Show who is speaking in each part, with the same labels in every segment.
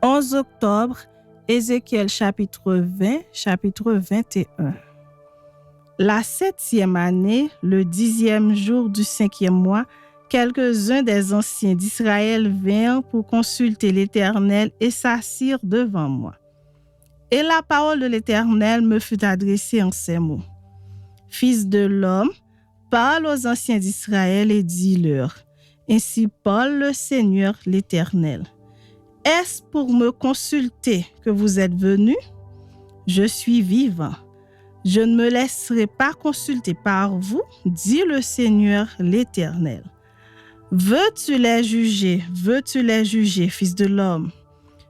Speaker 1: 11 octobre, Ézéchiel chapitre 20, chapitre 21. La 7e année, le 10e jour du 5e mois, quelques-uns des anciens d'Israël vinrent pour consulter l'Éternel et s'assirent devant moi. Et la parole de l'Éternel me fut adressée en ces mots. Fils de l'homme, parle aux anciens d'Israël et dis-leur, ainsi parle le Seigneur l'Éternel. Est-ce pour me consulter que vous êtes venus? Je suis vivant. Je ne me laisserai pas consulter par vous, dit le Seigneur l'Éternel. Veux-tu les juger, fils de l'homme?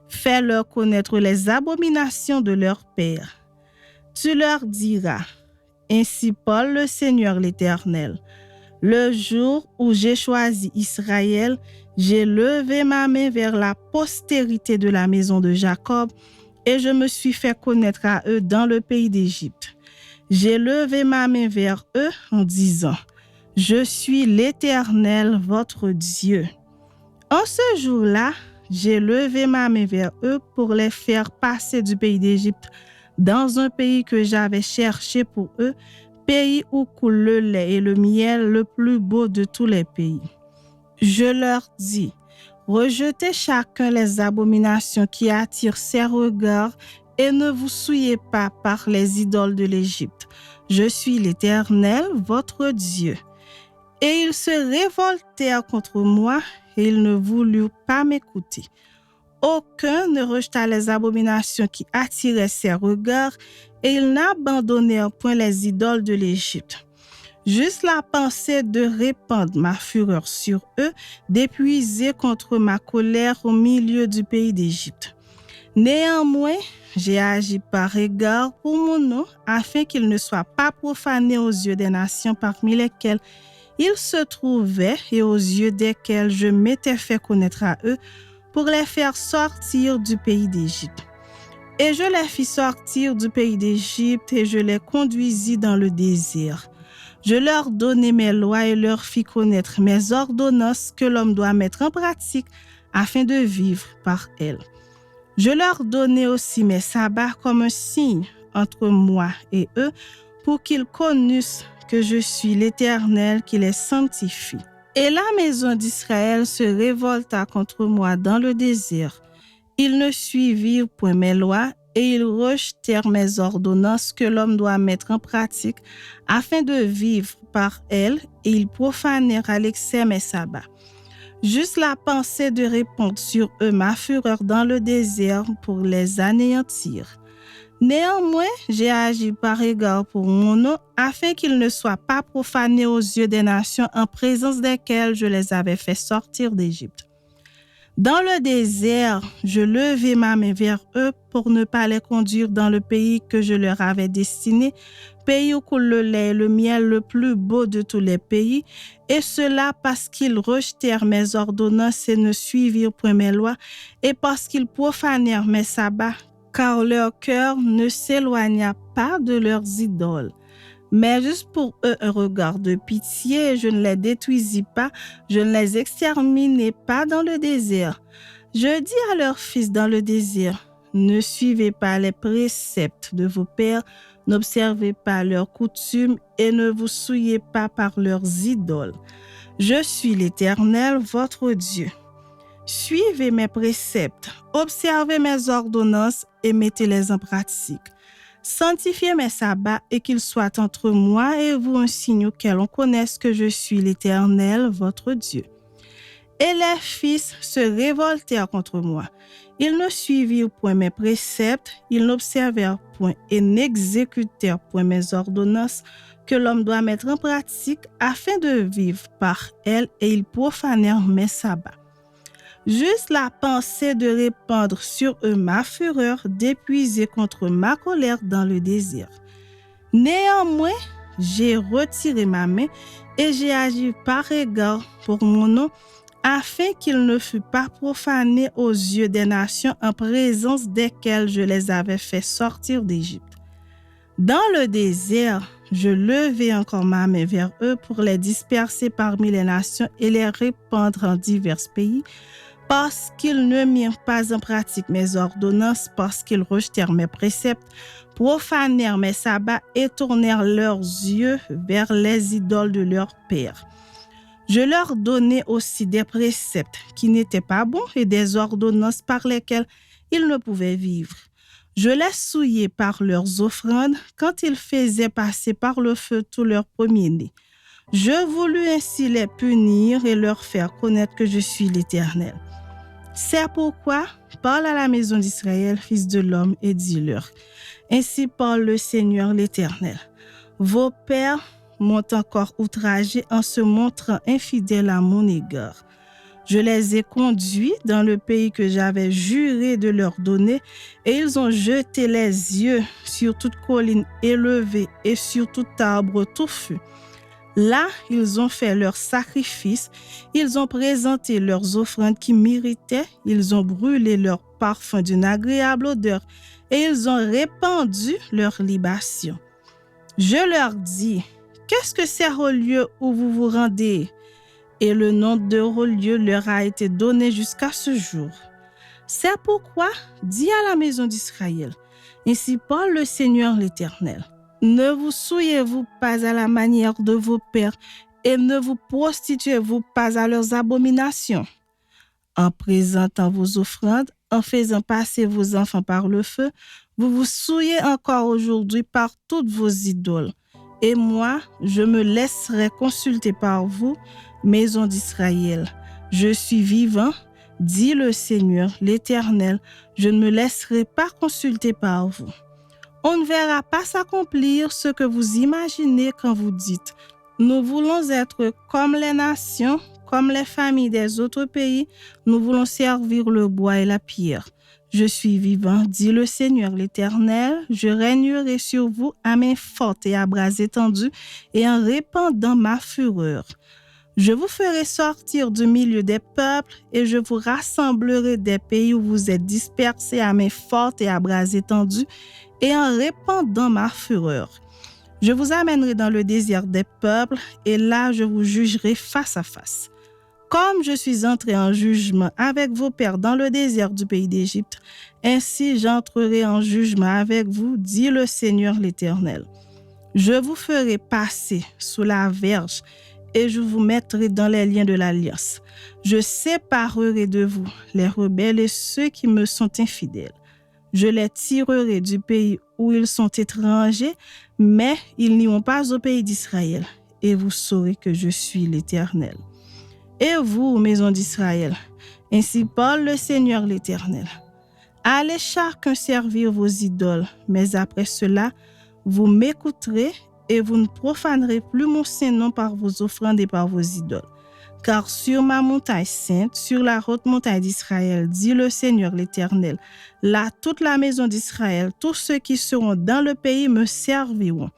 Speaker 1: Fais-leur connaître les abominations de leur père. Tu leur diras, ainsi parle le Seigneur l'Éternel. Le jour où j'ai choisi Israël, j'ai levé ma main vers la postérité de la maison de Jacob et je me suis fait connaître à eux dans le pays d'Égypte. J'ai levé ma main vers eux en disant, « Je suis l'Éternel, votre Dieu. » En ce jour-là, j'ai levé ma main vers eux pour les faire passer du pays d'Égypte dans un pays que j'avais cherché pour eux, pays où coule le lait et le miel, le plus beau de tous les pays. Je leur dis, rejetez chacun les abominations qui attirent ses regards et ne vous souillez pas par les idoles de l'Égypte. Je suis l'Éternel, votre Dieu. Et ils se révoltèrent contre moi et ils ne voulurent pas m'écouter. Aucun ne rejeta les abominations qui attiraient ses regards et ils n'abandonnèrent point les idoles de l'Égypte. Juste la pensée de répandre ma fureur sur eux, d'épuiser contre ma colère au milieu du pays d'Égypte. Néanmoins, j'ai agi par égard pour mon nom, afin qu'il ne soit pas profané aux yeux des nations parmi lesquelles il se trouvait et aux yeux desquelles je m'étais fait connaître à eux, pour les faire sortir du pays d'Égypte. Et je les fis sortir du pays d'Égypte et je les conduisis dans le désert. Je leur donnai mes lois et leur fis connaître mes ordonnances que l'homme doit mettre en pratique afin de vivre par elles. Je leur donnai aussi mes sabbats comme un signe entre moi et eux pour qu'ils connussent que je suis l'Éternel qui les sanctifie. Et la maison d'Israël se révolta contre moi dans le désert. Ils ne suivirent point mes lois et ils rejetèrent mes ordonnances que l'homme doit mettre en pratique afin de vivre par elles et ils profanèrent à l'excès mes sabbats. Juste la pensée de répandre sur eux ma fureur dans le désert pour les anéantir. Néanmoins, j'ai agi par égard pour mon nom, afin qu'ils ne soient pas profanés aux yeux des nations en présence desquelles je les avais fait sortir d'Égypte. Dans le désert, je levai ma main vers eux pour ne pas les conduire dans le pays que je leur avais destiné, pays où coule le lait et le miel, le plus beau de tous les pays, et cela parce qu'ils rejetèrent mes ordonnances et ne suivirent point mes lois, et parce qu'ils profanèrent mes sabbats, car leur cœur ne s'éloigna pas de leurs idoles. Mais juste pour eux un regard de pitié, je ne les détruisis pas, je ne les exterminai pas dans le désert. Je dis à leurs fils dans le désert, ne suivez pas les préceptes de vos pères, n'observez pas leurs coutumes et ne vous souillez pas par leurs idoles. Je suis l'Éternel, votre Dieu. Suivez mes préceptes, observez mes ordonnances et mettez-les en pratique. Sanctifiez mes sabbats et qu'ils soient entre moi et vous un signe auquel on connaisse que je suis l'Éternel, votre Dieu. Et les fils se révoltèrent contre moi. Ils ne suivirent point mes préceptes, ils n'observèrent point et n'exécutèrent point mes ordonnances que l'homme doit mettre en pratique afin de vivre par elles et ils profanèrent mes sabbats. Juste la pensée de répandre sur eux ma fureur, d'épuiser contre ma colère dans le désert. Néanmoins, j'ai retiré ma main et j'ai agi par égard pour mon nom, afin qu'il ne fût pas profané aux yeux des nations en présence desquelles je les avais fait sortir d'Égypte. Dans le désert, je levai encore ma main vers eux pour les disperser parmi les nations et les répandre en divers pays, Parce qu'ils ne mirent pas en pratique mes ordonnances, parce qu'ils rejetèrent mes préceptes, profanèrent mes sabbats et tournèrent leurs yeux vers les idoles de leurs pères. Je leur donnai aussi des préceptes qui n'étaient pas bons et des ordonnances par lesquelles ils ne pouvaient vivre. Je les souillai par leurs offrandes quand ils faisaient passer par le feu tous leurs premiers-nés. Je voulus ainsi les punir et leur faire connaître que je suis l'Éternel. C'est pourquoi parle à la maison d'Israël, fils de l'homme, et dis-leur: ainsi parle le Seigneur l'Éternel. Vos pères m'ont encore outragé en se montrant infidèles à mon égard. Je les ai conduits dans le pays que j'avais juré de leur donner, et ils ont jeté les yeux sur toute colline élevée et sur tout arbre touffu. Là, ils ont fait leurs sacrifices, ils ont présenté leurs offrandes qui m'irritaient, ils ont brûlé leurs parfums d'une agréable odeur et ils ont répandu leurs libations. Je leur dis: qu'est-ce que c'est au lieu où vous vous rendez? Et le nom de haut lieu leur a été donné jusqu'à ce jour. C'est pourquoi, dis à la maison d'Israël, ainsi parle le Seigneur l'Éternel: ne vous souillez-vous pas à la manière de vos pères et ne vous prostituez-vous pas à leurs abominations. En présentant vos offrandes, en faisant passer vos enfants par le feu, vous vous souillez encore aujourd'hui par toutes vos idoles. Et moi, je me laisserai consulter par vous, maison d'Israël. Je suis vivant, dit le Seigneur l'Éternel, je ne me laisserai pas consulter par vous. On ne verra pas s'accomplir ce que vous imaginez quand vous dites: nous voulons être comme les nations, comme les familles des autres pays, nous voulons servir le bois et la pierre. Je suis vivant, dit le Seigneur l'Éternel, je régnerai sur vous à main forte et à bras étendus et en répandant ma fureur. Je vous ferai sortir du milieu des peuples et je vous rassemblerai des pays où vous êtes dispersés à main forte et à bras étendus et en répandant ma fureur. Je vous amènerai dans le désert des peuples et là je vous jugerai face à face. Comme je suis entré en jugement avec vos pères dans le désert du pays d'Égypte, ainsi j'entrerai en jugement avec vous, dit le Seigneur l'Éternel. Je vous ferai passer sous la verge et je vous mettrai dans les liens de l'alliance. Je séparerai de vous les rebelles et ceux qui me sont infidèles. Je les tirerai du pays où ils sont étrangers, mais ils n'iront pas au pays d'Israël, et vous saurez que je suis l'Éternel. Et vous, maison d'Israël, ainsi parle le Seigneur l'Éternel. Allez chacun servir vos idoles, mais après cela, vous m'écouterez et vous ne profanerez plus mon Saint-Nom par vos offrandes et par vos idoles. Car sur ma montagne sainte, sur la haute montagne d'Israël, dit le Seigneur l'Éternel, là toute la maison d'Israël, tous ceux qui seront dans le pays me serviront.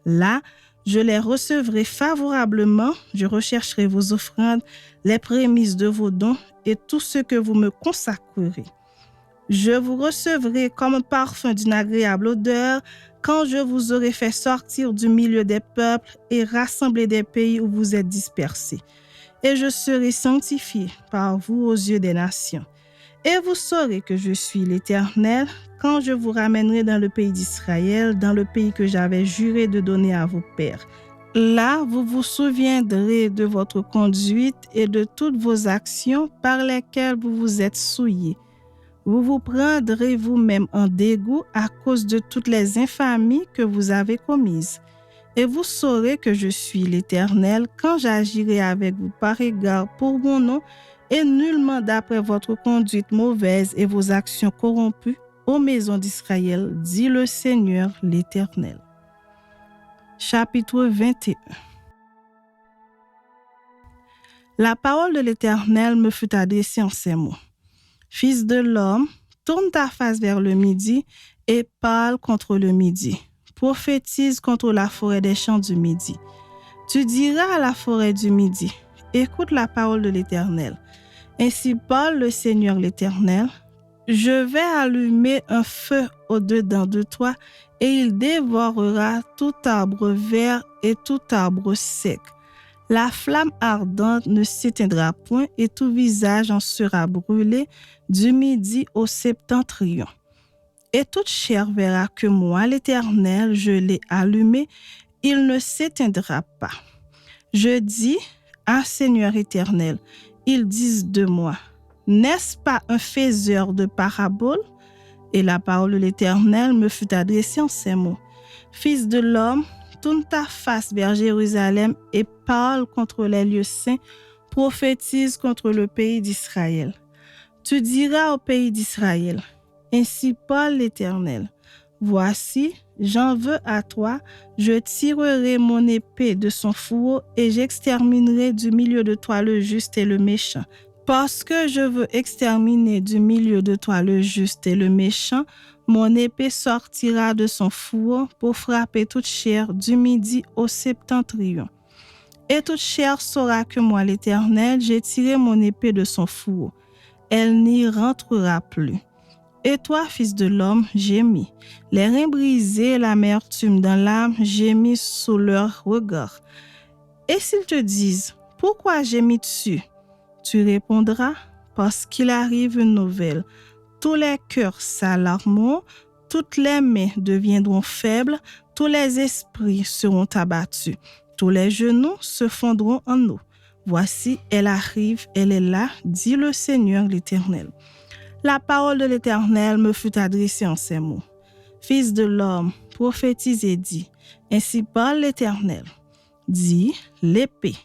Speaker 1: Là, je les recevrai favorablement, je rechercherai vos offrandes, les prémices de vos dons et tout ce que vous me consacrerez. Je vous recevrai comme un parfum d'une agréable odeur quand je vous aurai fait sortir du milieu des peuples et rassembler des pays où vous êtes dispersés. Et je serai sanctifié par vous aux yeux des nations. Et vous saurez que je suis l'Éternel quand je vous ramènerai dans le pays d'Israël, dans le pays que j'avais juré de donner à vos pères. Là, vous vous souviendrez de votre conduite et de toutes vos actions par lesquelles vous vous êtes souillés. Vous vous prendrez vous-même en dégoût à cause de toutes les infamies que vous avez commises. Et vous saurez que je suis l'Éternel quand j'agirai avec vous par égard pour mon nom et nullement d'après votre conduite mauvaise et vos actions corrompues aux maisons d'Israël, dit le Seigneur l'Éternel. Chapitre 21. La parole de l'Éternel me fut adressée en ces mots. Fils de l'homme, tourne ta face vers le midi et parle contre le midi. Prophétise contre la forêt des champs du midi. Tu diras à la forêt du midi, écoute la parole de l'Éternel. Ainsi parle le Seigneur l'Éternel. Je vais allumer un feu au-dedans de toi et il dévorera tout arbre vert et tout arbre sec. La flamme ardente ne s'éteindra point et tout visage en sera brûlé du midi au septentrion. Et toute chair verra que moi, l'Éternel, je l'ai allumé, il ne s'éteindra pas. Je dis, ah Seigneur éternel, ils disent de moi, n'est-ce pas un faiseur de paraboles? Et la parole de l'Éternel me fut adressée en ces mots. Fils de l'homme, tourne ta face vers Jérusalem et parle contre les lieux saints, prophétise contre le pays d'Israël. Tu diras au pays d'Israël, ainsi parle l'Éternel. Voici, j'en veux à toi, je tirerai mon épée de son fourreau et j'exterminerai du milieu de toi le juste et le méchant. Parce que je veux exterminer du milieu de toi le juste et le méchant, mon épée sortira de son fourreau pour frapper toute chair du midi au septentrion. Et toute chair saura que moi, l'Éternel, j'ai tiré mon épée de son fourreau. Elle n'y rentrera plus. Et toi, fils de l'homme, gémis. Les reins brisés, l'amertume dans l'âme, gémis sous leur regard. Et s'ils te disent, pourquoi gémis-tu? Tu répondras, parce qu'il arrive une nouvelle. Tous les cœurs s'alarmeront, toutes les mains deviendront faibles, tous les esprits seront abattus, tous les genoux se fondront en eau. Voici, elle arrive, elle est là, dit le Seigneur l'Éternel. La parole de l'Éternel me fut adressée en ces mots. Fils de l'homme, prophétise et dis, ainsi parle l'Éternel. Dis, l'épée,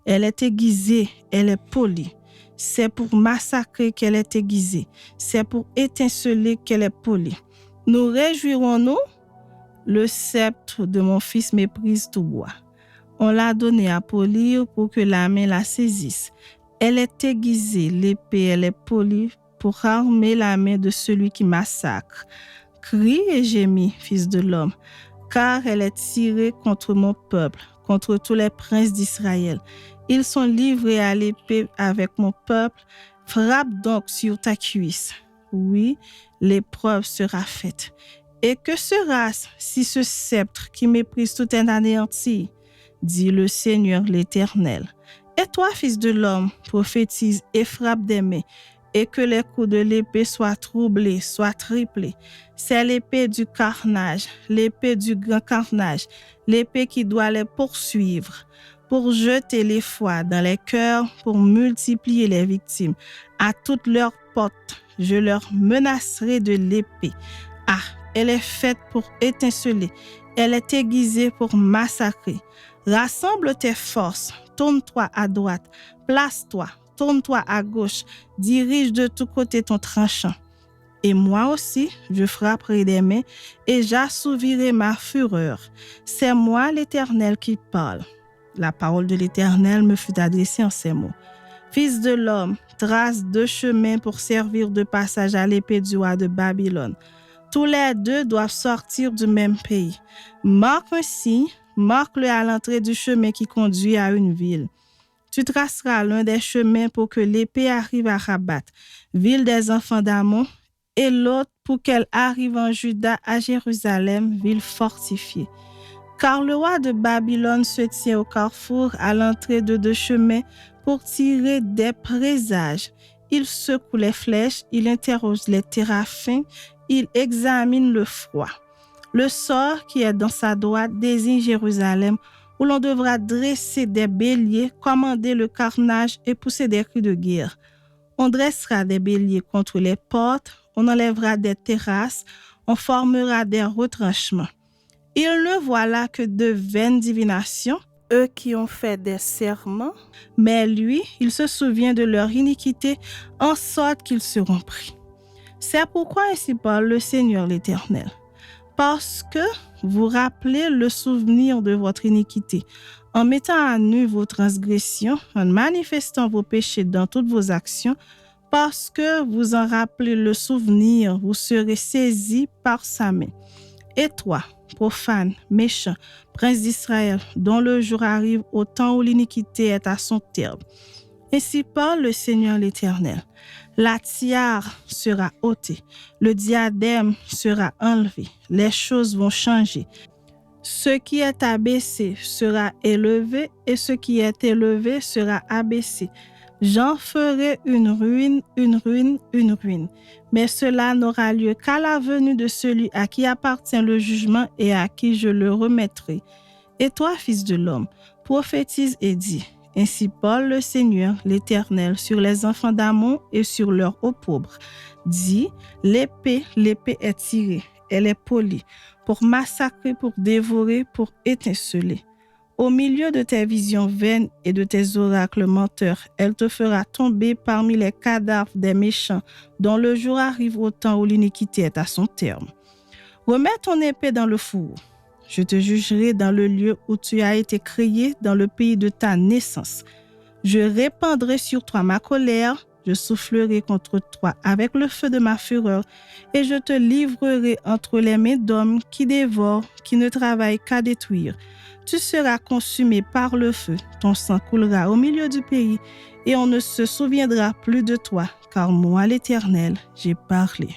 Speaker 1: elle est aiguisée, elle est polie. C'est pour massacrer qu'elle est aiguisée, c'est pour étinceler qu'elle est polie. Nous réjouirons-nous? Le sceptre de mon fils méprise tout bois. On l'a donné à polir pour que la main la saisisse. Elle est aiguisée, l'épée, elle est polie pour armer la main de celui qui massacre. Crie et gémis, fils de l'homme, car elle est tirée contre mon peuple, contre tous les princes d'Israël. Ils sont livrés à l'épée avec mon peuple. Frappe donc sur ta cuisse. Oui, l'épreuve sera faite. Et que sera-ce si ce sceptre qui méprise tout est anéanti? Dit le Seigneur l'Éternel. Et toi, fils de l'homme, prophétise et frappe des mains, et que les coups de l'épée soient troublés, soient triplés. C'est l'épée du carnage, l'épée du grand carnage, l'épée qui doit les poursuivre, pour jeter les foi dans les cœurs, pour multiplier les victimes. À toutes leurs portes, je leur menacerai de l'épée. Ah, elle est faite pour étinceler, elle est aiguisée pour massacrer. Rassemble tes forces, tourne-toi à droite, place-toi, tourne-toi à gauche, dirige de tous côtés ton tranchant. Et moi aussi, je frapperai des mains et j'assouvirai ma fureur. C'est moi l'Éternel qui parle. La parole de l'Éternel me fut adressée en ces mots. Fils de l'homme, trace 2 chemins pour servir de passage à l'épée du roi de Babylone. Tous les 2 doivent sortir du même pays. Marque un signe, marque-le à l'entrée du chemin qui conduit à une ville. Tu traceras l'un des chemins pour que l'épée arrive à Rabat, ville des enfants d'Ammon, et l'autre pour qu'elle arrive en Juda à Jérusalem, ville fortifiée. Car le roi de Babylone se tient au carrefour à l'entrée de 2 chemins pour tirer des présages. Il secoue les flèches, il interroge les téraphins, il examine le froid. Le sort qui est dans sa droite désigne Jérusalem, où l'on devra dresser des béliers, commander le carnage et pousser des cris de guerre. On dressera des béliers contre les portes, on enlèvera des terrasses, on formera des retranchements. Il ne voit là que de vaines divinations, eux qui ont fait des serments, mais lui, il se souvient de leur iniquité, en sorte qu'ils seront pris. C'est pourquoi ainsi parle le Seigneur l'Éternel. Parce que vous rappelez le souvenir de votre iniquité, en mettant à nu vos transgressions, en manifestant vos péchés dans toutes vos actions, parce que vous en rappelez le souvenir, vous serez saisis par sa main. Et toi, profane, méchant, prince d'Israël, dont le jour arrive au temps où l'iniquité est à son terme. Ainsi parle le Seigneur l'Éternel. La tiare sera ôtée, le diadème sera enlevé, les choses vont changer. Ce qui est abaissé sera élevé, et ce qui est élevé sera abaissé. J'en ferai une ruine, une ruine, une ruine. Mais cela n'aura lieu qu'à la venue de celui à qui appartient le jugement et à qui je le remettrai. Et toi, fils de l'homme, prophétise et dis, ainsi parle le Seigneur, l'Éternel, sur les enfants d'Ammon et sur leurs opprobres. Dis, l'épée est tirée, elle est polie, pour massacrer, pour dévorer, pour étinceler. Au milieu de tes visions vaines et de tes oracles menteurs, elle te fera tomber parmi les cadavres des méchants, dont le jour arrive au temps où l'iniquité est à son terme. Remets ton épée dans le four. Je te jugerai dans le lieu où tu as été créé, dans le pays de ta naissance. Je répandrai sur toi ma colère, je soufflerai contre toi avec le feu de ma fureur, et je te livrerai entre les mains d'hommes qui dévorent, qui ne travaillent qu'à détruire. Tu seras consumé par le feu, ton sang coulera au milieu du pays, et on ne se souviendra plus de toi, car moi, l'Éternel, j'ai parlé.